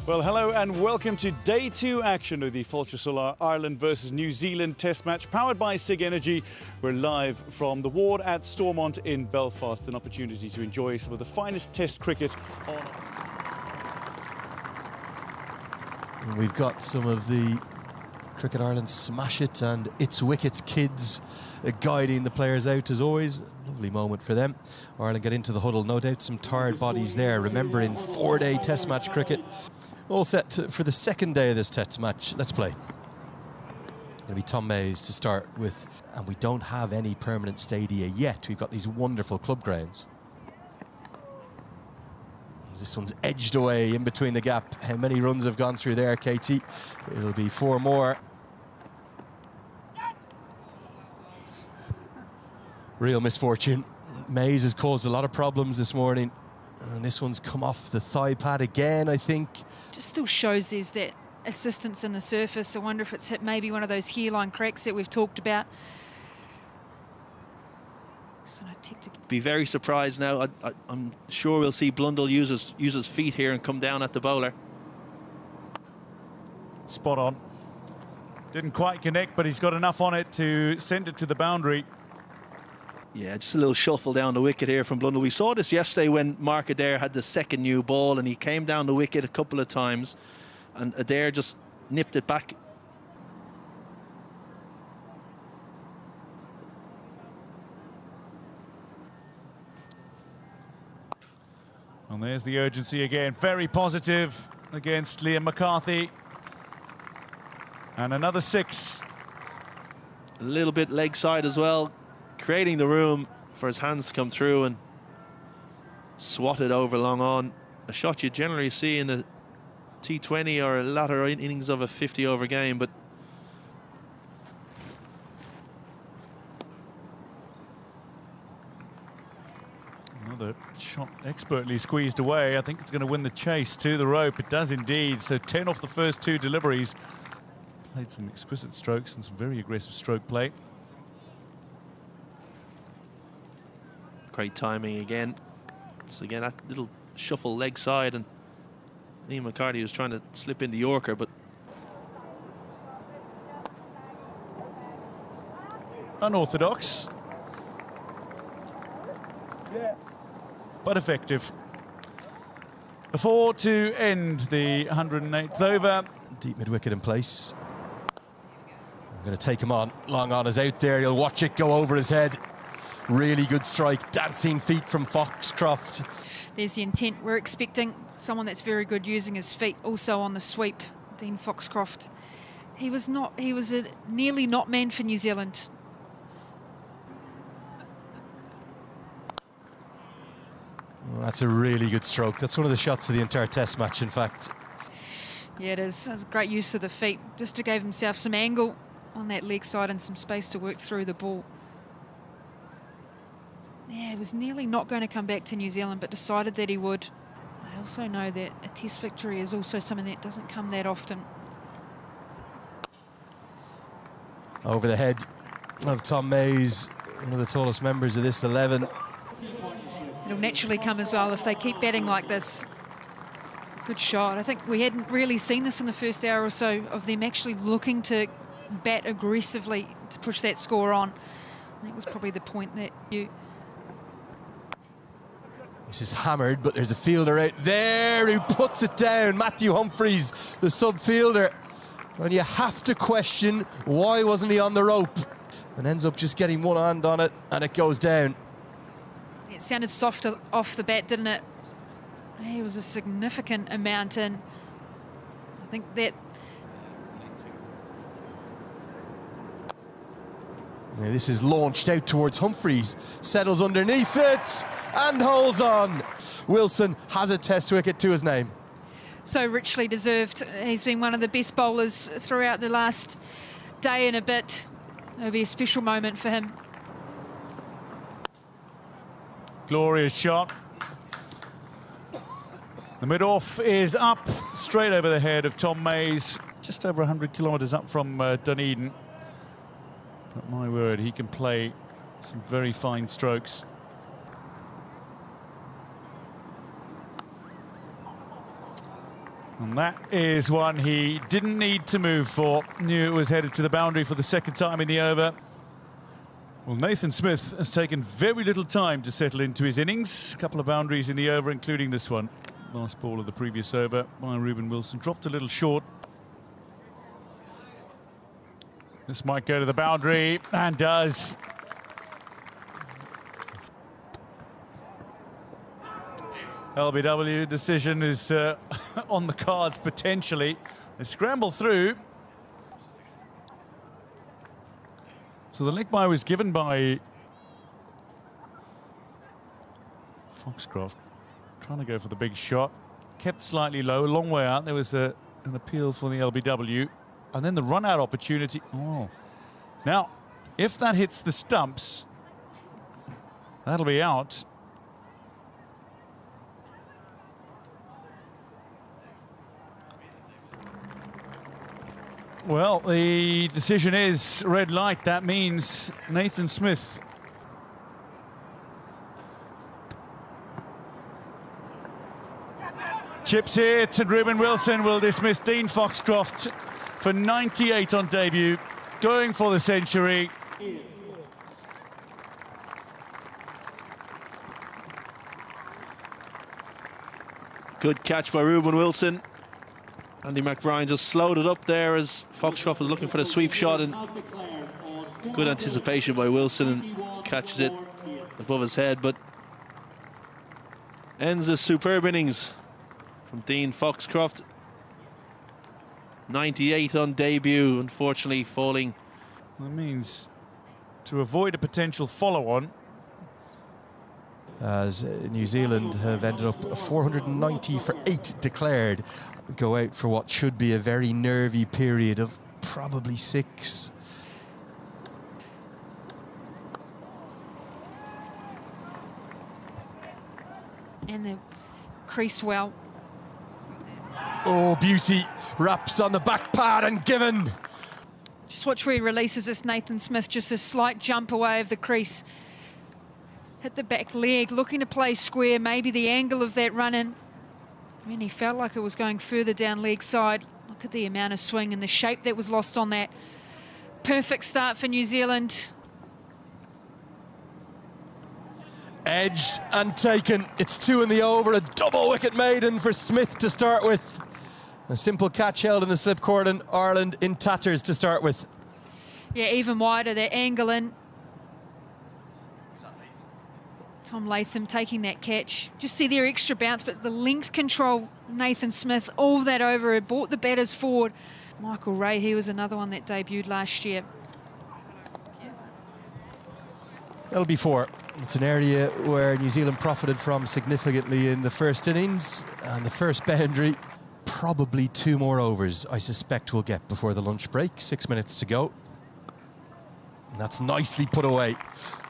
Well, hello and welcome to day 2 action of the Fulchar Solar Ireland versus New Zealand test match powered by SIG Energy. We're live from the ward at Stormont in Belfast, an opportunity to enjoy some of the finest test cricket on. We've got some of the Cricket Ireland Smash It and It's Wickets kids guiding the players out as always. Lovely moment for them. Ireland get into the huddle, no doubt some tired bodies there, remembering 4-day test match cricket. All set for the second day of this test match. Let's play. It'll be Tom Mays to start with, and we don't have any permanent stadia yet. We've got these wonderful club grounds. This one's edged away in between the gap. How many runs have gone through there, KT? It'll be 4 more. Real misfortune. Mays has caused a lot of problems this morning. And this one's come off the thigh pad again, I think. Just still shows there's that assistance in the surface. I wonder if it's hit maybe one of those hairline cracks that we've talked about. Be very surprised now. I'm sure we'll see Blundell use his feet here and come down at the bowler. Spot on. Didn't quite connect, but he's got enough on it to send it to the boundary. Yeah, just a little shuffle down the wicket here from Blundell. We saw this yesterday when Mark Adair had the second new ball and he came down the wicket a couple of times and Adair just nipped it back. And there's the urgency again. Very positive against Liam McCarthy. And another 6. A little bit leg side as well, creating the room for his hands to come through and swat it over long on. A shot you generally see in a T20 or a latter innings of a 50-over game, but another shot expertly squeezed away. I think it's going to win the chase to the rope. It does indeed. So 10 off the first 2 deliveries. Played some exquisite strokes and some very aggressive stroke play. Great timing again. So again, that little shuffle leg side, and Liam McCarthy was trying to slip into Yorker, but unorthodox, but effective. A 4 to end the 108th over. Deep mid-wicket in place. I'm going to take him on. Long on is out there. He'll watch it go over his head. Really good strike. Dancing feet from Foxcroft. There's the intent. We're expecting someone that's very good using his feet. Also on the sweep, Dean Foxcroft. He was a nearly not man for New Zealand. Well, that's a really good stroke. That's one of the shots of the entire test match, in fact. Yeah, it is. It's a great use of the feet. Just to give himself some angle on that leg side and some space to work through the ball. Yeah, he was nearly not going to come back to New Zealand, but decided that he would. I also know that a test victory is also something that doesn't come that often. Over the head of Tom Mays, one of the tallest members of this 11. It'll naturally come as well if they keep batting like this. Good shot. I think we hadn't really seen this in the first hour or so of them actually looking to bat aggressively to push that score on. That was probably the point that you... This is hammered, but there's a fielder out there who puts it down. Matthew Humphreys, the sub-fielder. And you have to question, why wasn't he on the rope? And ends up just getting one hand on it, and it goes down. It sounded soft off the bat, didn't it? It was a significant amount in. I think that... Now this is launched out towards Humphreys, settles underneath it and holds on. Wilson has a test wicket to his name. So richly deserved. He's been one of the best bowlers throughout the last day and a bit. It'll be a special moment for him. Glorious shot. The mid-off is up, straight over the head of Tom Mays, just over 100 kilometres up from Dunedin. But my word, he can play some very fine strokes. And that is one he didn't need to move for. Knew it was headed to the boundary for the second time in the over. Well, Nathan Smith has taken very little time to settle into his innings. A couple of boundaries in the over, including this one. Last ball of the previous over by Ruben Wilson. Dropped a little short. This might go to the boundary, and does. LBW decision is on the cards potentially. They scramble through. So the leg bye was given by Foxcroft. Trying to go for the big shot. Kept slightly low, a long way out. There was an appeal for the LBW. And then the run-out opportunity. Oh. Now, if that hits the stumps, that'll be out. Well, the decision is red light. That means Nathan Smith. Chips it, and Ruben Wilson will dismiss Dean Foxcroft for 98 on debut, going for the century. Good catch by Ruben Wilson. Andy McBride just slowed it up there as Foxcroft was looking for the sweep shot, and good anticipation by Wilson, and catches it above his head, but ends a superb innings from Dean Foxcroft. 98 on debut, unfortunately falling. That means to avoid a potential follow-on, as New Zealand have ended up 490 for 8 declared, go out for what should be a very nervy period of probably 6. And the crease well. Oh, beauty. Wraps on the back pad and given. Just watch where he releases this, Nathan Smith, just a slight jump away of the crease. Hit the back leg, looking to play square, maybe the angle of that run-in. I mean, he felt like it was going further down leg side. Look at the amount of swing and the shape that was lost on that. Perfect start for New Zealand. Edged and taken. It's 2 in the over, a double wicket maiden for Smith to start with. A simple catch held in the slip cordon. Ireland in tatters to start with. Yeah, even wider, that angle in. Tom Latham taking that catch. Just see their extra bounce, but the length control, Nathan Smith, all that over, it brought the batters forward. Michael Ray, he was another one that debuted last year. LB4. It's an area where New Zealand profited from significantly in the first innings, and the first boundary, probably 2 more overs, I suspect we'll get before the lunch break. 6 minutes to go. And that's nicely put away.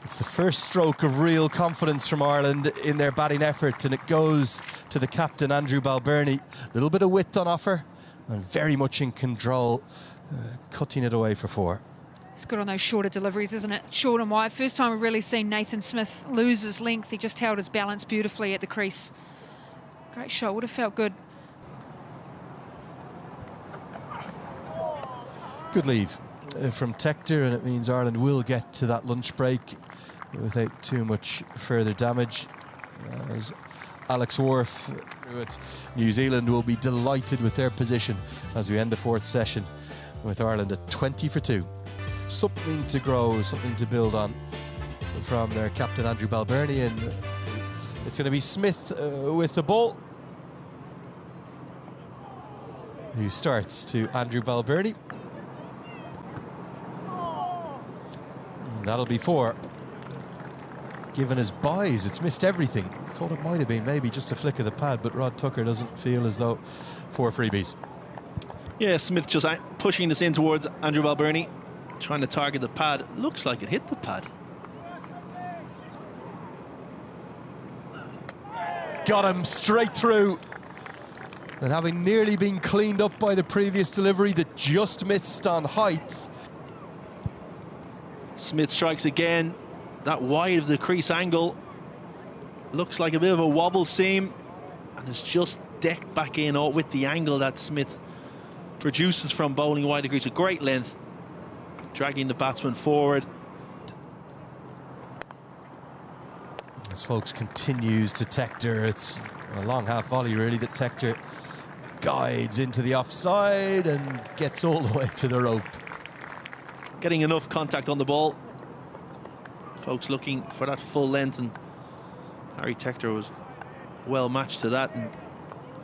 It's the first stroke of real confidence from Ireland in their batting effort, and it goes to the captain, Andrew Balbirnie. A little bit of width on offer, and very much in control, cutting it away for 4. It's good on those shorter deliveries, isn't it? Short and wide. First time we've really seen Nathan Smith lose his length. He just held his balance beautifully at the crease. Great shot, would have felt good. Good leave from Tector, and it means Ireland will get to that lunch break without too much further damage. As Alex Wharf, New Zealand will be delighted with their position as we end the 4th session with Ireland at 20 for 2. Something to grow, something to build on from their captain Andrew Balbirnie, and it's going to be Smith with the ball, who starts to Andrew Balbirnie. And that'll be 4. Given his buys, it's missed everything. Thought it might have been maybe just a flick of the pad, but Rod Tucker doesn't feel as though 4 freebies. Yeah, Smith just pushing this in towards Andrew Balbirnie, trying to target the pad. Looks like it hit the pad. Got him straight through. And having nearly been cleaned up by the previous delivery that just missed on height. Smith strikes again. That wide of the crease angle looks like a bit of a wobble seam, and it's just decked back in with the angle that Smith produces from bowling wide degrees. A great length, dragging the batsman forward. As Foakes continues to Tector, it's a long half volley really that Tector guides into the offside and gets all the way to the rope. Getting enough contact on the ball. Foakes looking for that full length, and Harry Tector was well matched to that and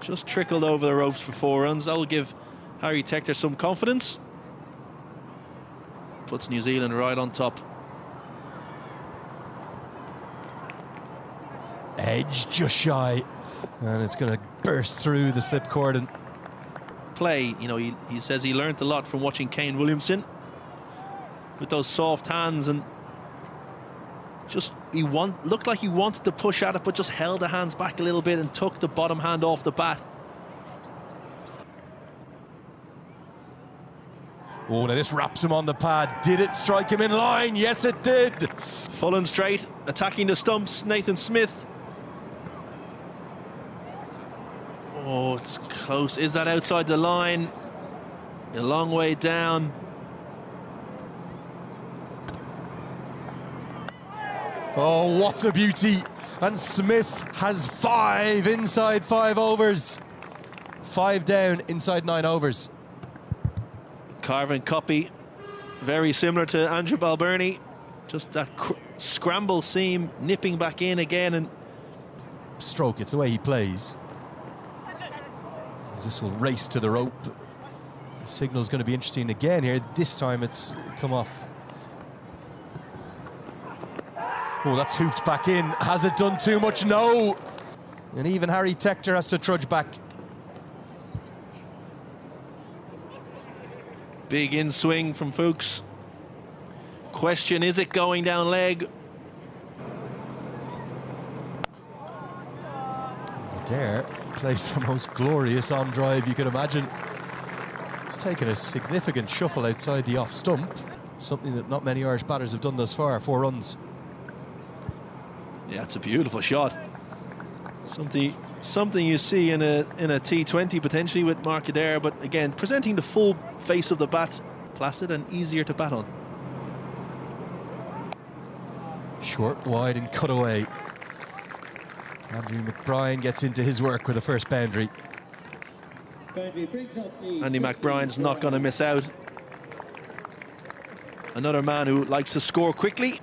just trickled over the ropes for 4 runs. That will give Harry Tector some confidence. Puts New Zealand right on top. Edge just shy, and it's going to burst through the slip cordon. Play, you know, he says he learned a lot from watching Kane Williamson with those soft hands, and just looked like he wanted to push at it, but just held the hands back a little bit and took the bottom hand off the bat. Oh, now this wraps him on the pad. Did it strike him in line? Yes, it did. Full and straight, attacking the stumps, Nathan Smith. Oh, it's close. Is that outside the line? A long way down. Oh, what a beauty. And Smith has 5 inside 5 overs. 5 down inside 9 overs. Carvin copy, very similar to Andrew Balbirnie. Just that scramble seam, nipping back in again. And stroke, it's the way he plays. As this will race to the rope. The signal's going to be interesting again here. This time it's come off. Oh, that's hooped back in. Has it done too much? No. And even Harry Tector has to trudge back. Big in swing from Foakes. Question, is it going down leg? Adair plays the most glorious on drive you could imagine. He's taken a significant shuffle outside the off stump, something that not many Irish batters have done thus far. 4 runs. Yeah, it's a beautiful shot. Something you see in a T20 potentially with Mark Adair, but again, presenting the full face of the bat, placid and easier to bat on. Short, wide and cut away. Andrew McBride gets into his work with the first boundary. Andy McBride's not going to miss out. Another man who likes to score quickly,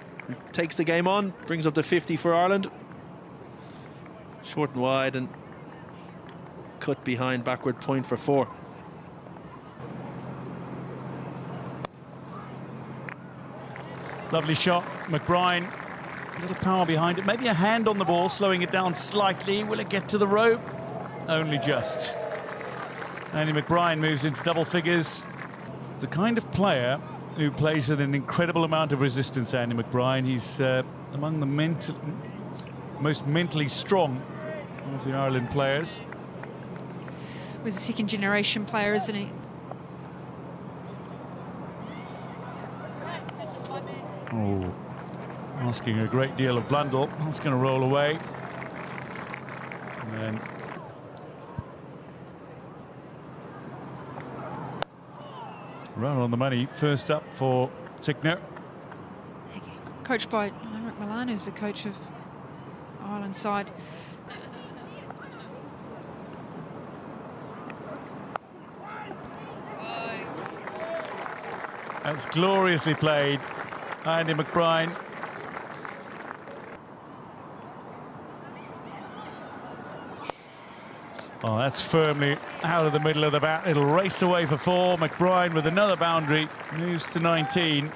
takes the game on, brings up the 50 for Ireland. Short and wide and cut behind, backward point for 4. Lovely shot, McBride. A little power behind it, maybe a hand on the ball, slowing it down slightly. Will it get to the rope? Only just. Andy McBride moves into double figures. The kind of player who plays with an incredible amount of resistance, Andy McBride. He's among the most mentally strong of the Ireland players. He was a second-generation player, isn't he? Oh, asking a great deal of Blundell. That's going to roll away. And then run on the money. First up for Tickner. Coached by Rick Milan, who's the coach of Ireland's side. That's gloriously played, Andy McBride. Oh, that's firmly out of the middle of the bat. It'll race away for 4. McBride with another boundary, moves to 19.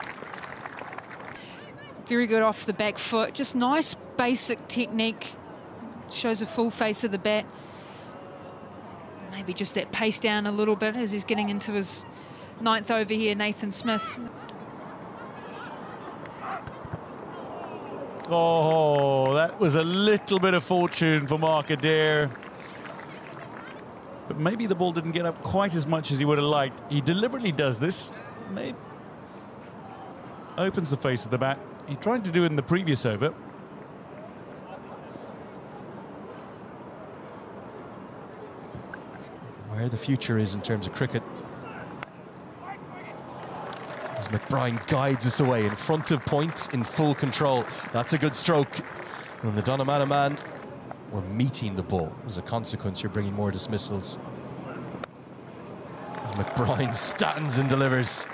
Very good off the back foot. Just nice basic technique. Shows a full face of the bat. Maybe just that pace down a little bit as he's getting into his 9th over here, Nathan Smith. Oh, that was a little bit of fortune for Mark Adair. But maybe the ball didn't get up quite as much as he would have liked. He deliberately does this. Maybe opens the face of the bat. He tried to do it in the previous over. where the future is in terms of cricket. As McBride guides us away in front of point, in full control. That's a good stroke. And the Donnamana man were meeting the ball. As a consequence, you're bringing more dismissals. As McBride stands and delivers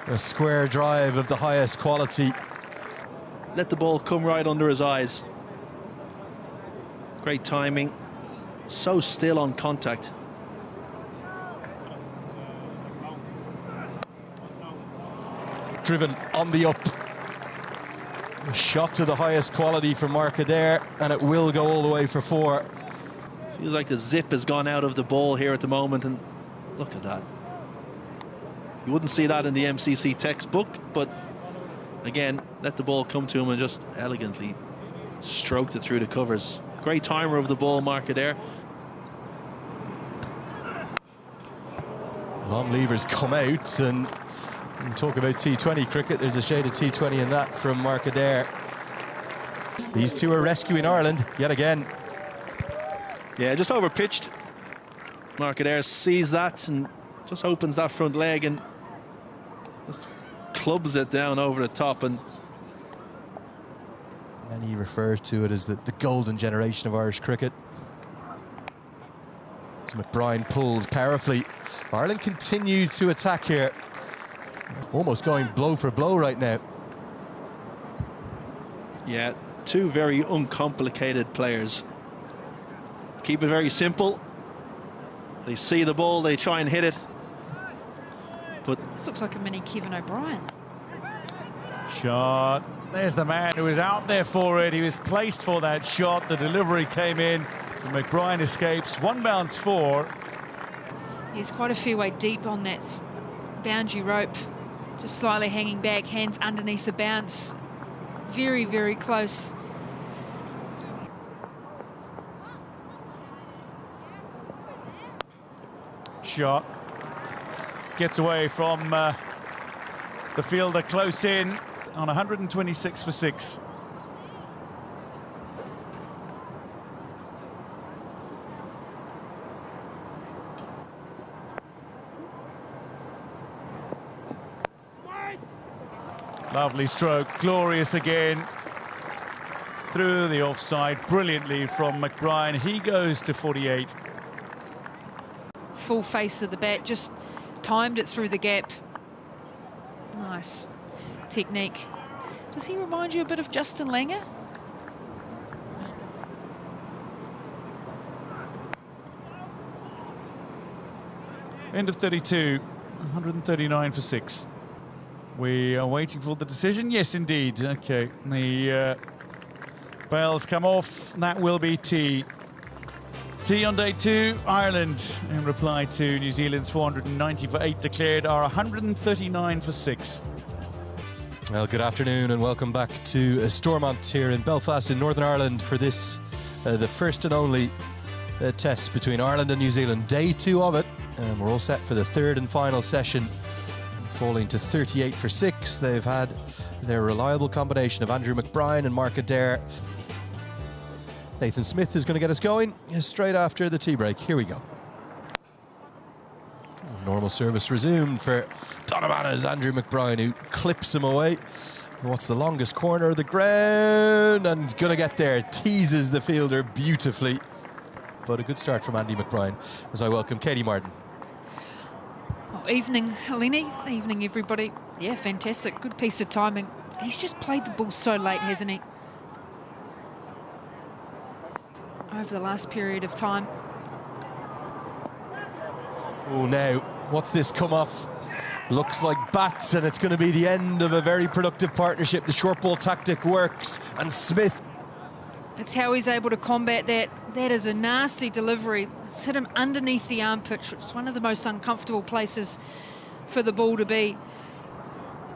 a square drive of the highest quality. Let the ball come right under his eyes. Great timing. So still on contact. Driven on the up. A shot to the highest quality from Mark Adair, and it will go all the way for 4. Feels like the zip has gone out of the ball here at the moment, and look at that. You wouldn't see that in the MCC textbook, but again, let the ball come to him and just elegantly stroked it through the covers. Great timer of the ball, Mark Adair. Long levers come out, and talk about T20 cricket, there's a shade of T20 in that from Mark Adair. These two are rescuing Ireland yet again. Yeah, just over pitched. Mark Adair sees that and just opens that front leg and just clubs it down over the top. And many refer to it as the golden generation of Irish cricket. As McBride pulls powerfully. Ireland continue to attack here. Almost going blow for blow right now. Yeah, two very uncomplicated players. Keep it very simple. They see the ball, they try and hit it. But this looks like a mini Kevin O'Brien. Shot. There's the man who was out there for it. He was placed for that shot. The delivery came in. And McBride escapes. 1 bounce 4. He's quite a fair way deep on that boundary rope. Just slightly hanging back, hands underneath the bounce. Very, very close. Shot. Gets away from the fielder close in on 126 for 6. Lovely stroke, glorious again. Through the offside, brilliantly from McBride. He goes to 48. Full face of the bat, just timed it through the gap. Nice technique. Does he remind you a bit of Justin Langer? End of 32, 139 for 6. We are waiting for the decision. Yes, indeed. Okay, the bails come off. That will be T. T on day 2, Ireland, in reply to New Zealand's 490 for 8 declared, are 139 for 6. Well, good afternoon and welcome back to Stormont here in Belfast in Northern Ireland for this, the first and only test between Ireland and New Zealand. Day 2 of it, and we're all set for the third and final session. Falling to 38 for 6. They've had their reliable combination of Andrew McBride and Mark Adair. Nathan Smith is going to get us going straight after the tea break. Here we go. Normal service resumed for Donnamana's Andrew McBride, who clips him away. What's the longest corner of the ground? And going to get there. Teases the fielder beautifully. But a good start from Andy McBride as I welcome Katie Martin. Oh, evening, Helene. Evening, everybody. Yeah, fantastic. Good piece of timing. He's just played the ball so late, hasn't he? Over the last period of time. Oh, now, what's this come off? Looks like bats, and it's going to be the end of a very productive partnership. The short ball tactic works, and Smith. It's how he's able to combat that. That is a nasty delivery. It's hit him underneath the armpit, which is one of the most uncomfortable places for the ball to be.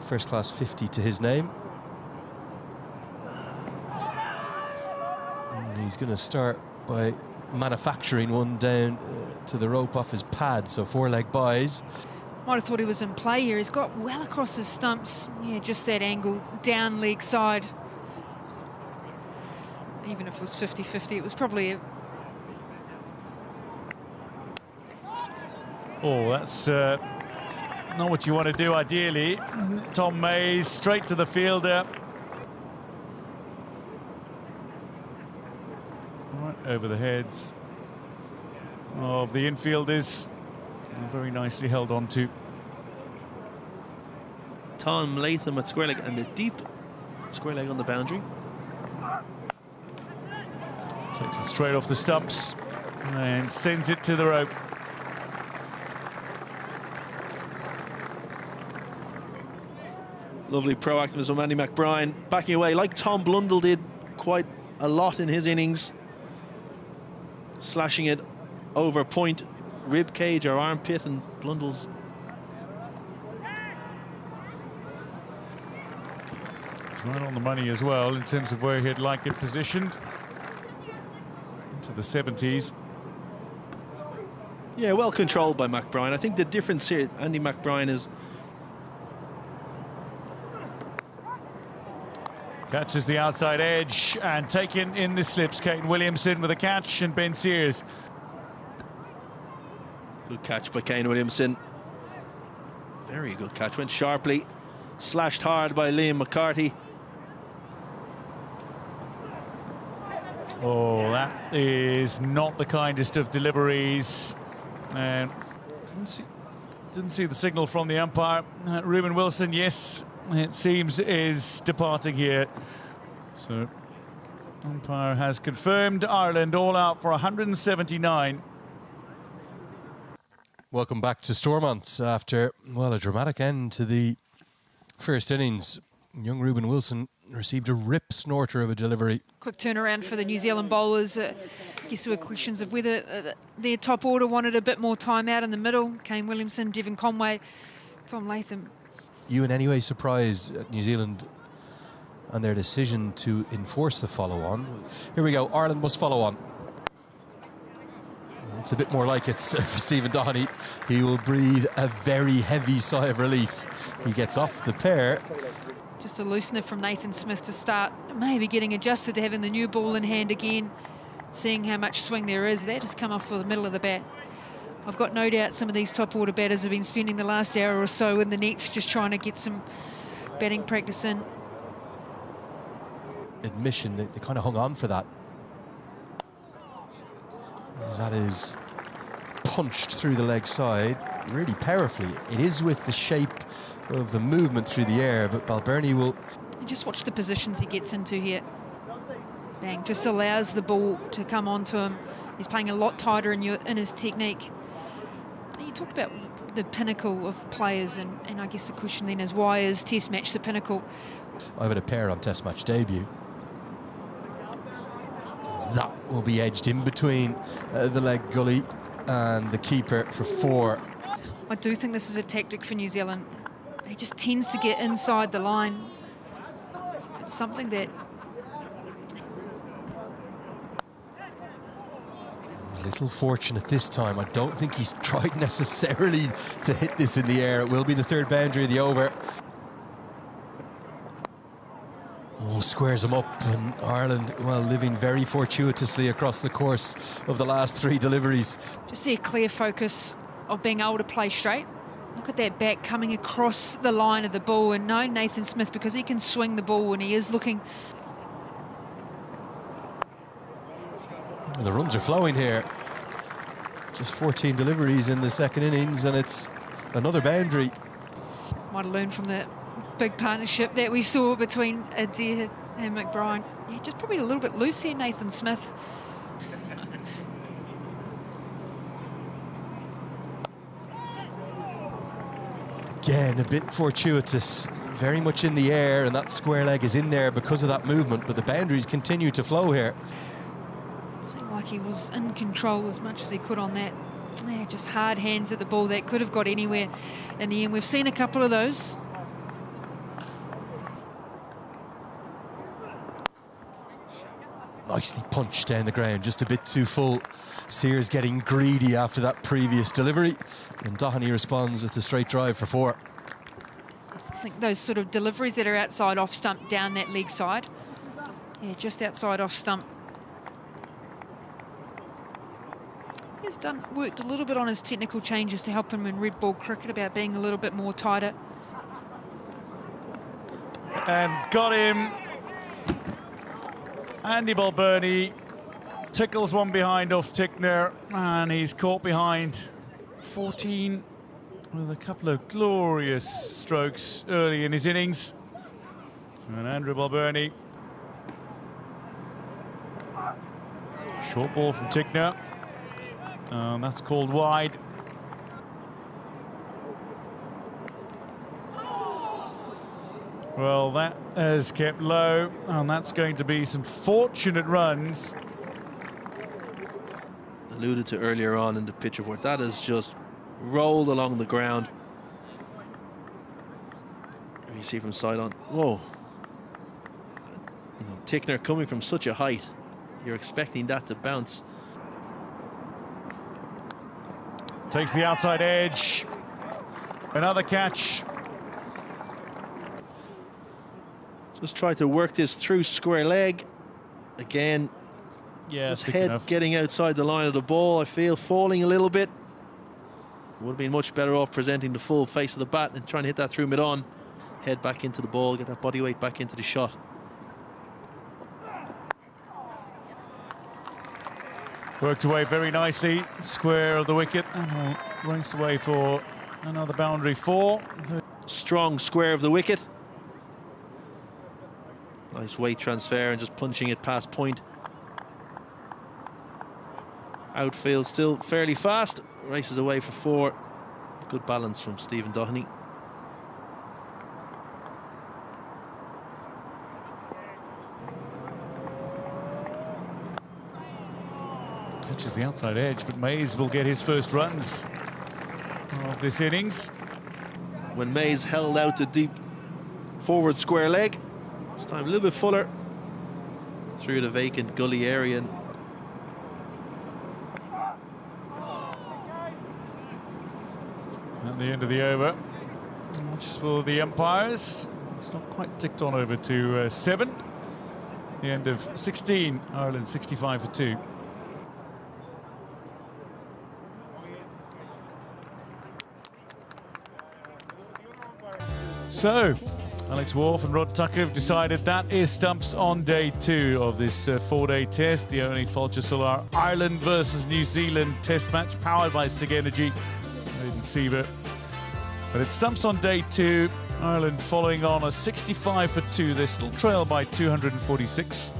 First class 50 to his name. And he's going to start by manufacturing one down to the rope off his pad, so 4-leg buys. Might have thought he was in play here. He's got well across his stumps. Yeah, just that angle, down leg side. Even if it was 50-50, it was probably a Oh, that's not what you want to do ideally. Tom Mays straight to the fielder. Right over the heads of the infielders. And very nicely held on to. Tom Latham at square leg and a deep square leg on the boundary. Takes it straight off the stumps and sends it to the rope. Lovely proactiveness from Andy McBride, backing away like Tom Blundell did quite a lot in his innings. Slashing it over point, rib cage or armpit, and Blundell's it's right on the money as well in terms of where he'd like it positioned. Into the 70s. Yeah, well controlled by McBride. I think the difference here, Andy McBride, is catches the outside edge and taken in the slips. Kane Williamson with a catch and Ben Sears. good catch by Kane Williamson. Very good catch, went sharply, slashed hard by Liam McCarthy. Oh, that is not the kindest of deliveries. And didn't see the signal from the umpire. Ruben Wilson, yes, it seems is departing here. So umpire has confirmed Ireland all out for 179. Welcome back to Stormont after, well, a dramatic end to the first innings. Young Ruben Wilson received a rip snorter of a delivery. Quick turnaround for the New Zealand bowlers. I guess there were questions of whether their top order wanted a bit more time out in the middle. Kane Williamson, Devon Conway, Tom Latham. You in any way surprised at New Zealand and their decision to enforce the follow-on? Here we go, Ireland must follow on. It's a bit more like it for Stephen Doherty. He will breathe a very heavy sigh of relief. He gets off the pair. Just a loosener from Nathan Smith to start. Maybe getting adjusted to having the new ball in hand again, seeing how much swing there is. That has come off for the middle of the bat. I've got no doubt some of these top order batters have been spending the last hour or so in the nets just trying to get some batting practice in. Admission that they kind of hung on for that. As that is punched through the leg side really powerfully. It is with the shape of the movement through the air, but Balbirnie will... You just watch the positions he gets into here. Bang, just allows the ball to come onto him. He's playing a lot tighter in his technique. You talked about the pinnacle of players, and I guess the question then is, why is Test match the pinnacle? I had a pair on Test match debut. That will be edged in between the leg gully and the keeper for 4. I do think this is a tactic for New Zealand. He just tends to get inside the line. It's something that... A little fortunate this time. I don't think he's tried necessarily to hit this in the air. It will be the third boundary of the over. Oh, squares him up, and Ireland, well, living very fortuitously across the course of the last 3 deliveries. Just see a clear focus of being able to play straight. Look at that back coming across the line of the ball, and no Nathan Smith, because he can swing the ball and he is looking. The runs are flowing here. Just 14 deliveries in the second innings, and it's another boundary. Might have learned from the big partnership that we saw between Adair and McBride. Yeah, just probably a little bit loose here, Nathan Smith. Again, a bit fortuitous, very much in the air, and that square leg is in there because of that movement, but the boundaries continue to flow here. It seemed like he was in control as much as he could on that. Yeah, just hard hands at the ball that could have got anywhere in the end. We've seen a couple of those. Nicely punched down the ground, just a bit too full. Sears getting greedy after that previous delivery, and Doherty responds with a straight drive for 4. I think those sort of deliveries that are outside off stump down that leg side. Yeah, just outside off stump. has worked a little bit on his technical changes to help him in red ball cricket, about being a little bit more tighter. And got him. Andy Balbirnie tickles one behind off Tickner, and he's caught behind 14 with a couple of glorious strokes early in his innings. And Andrew Balbirnie. Short ball from Tickner. And that's called wide. Well, that has kept low, and that's going to be some fortunate runs. Alluded to earlier on in the pitch report, that has just rolled along the ground. You see from side on, whoa. You know, Tickner coming from such a height, you're expecting that to bounce. Takes the outside edge. Another catch. Just try to work this through square leg. Again, Yeah, his head getting outside the line of the ball, I feel, falling a little bit. Would have been much better off presenting the full face of the bat and trying to hit that through mid-on. Head back into the ball, get that body weight back into the shot. Worked away very nicely, square of the wicket, and ranks away for another boundary 4. Strong square of the wicket. Nice weight transfer and just punching it past point. Outfield still fairly fast, races away for 4. Good balance from Stephen Doheney. Catches the outside edge, but Mays will get his first runs of this innings. When Mays held out the deep forward square leg, this time a little bit fuller through the vacant gully area. At the end of the over, just for the umpires, it's not quite ticked on over to 7. The end of 16, Ireland 65 for 2. So, Alex Wharf and Rod Tucker have decided that is stumps on day 2 of this 4-day test, the only Fulcher Solar Ireland versus New Zealand test match powered by SIG Energy. Aidan Seaver. But it stumps on day 2. Ireland following on a 65 for 2. They still trail by 246.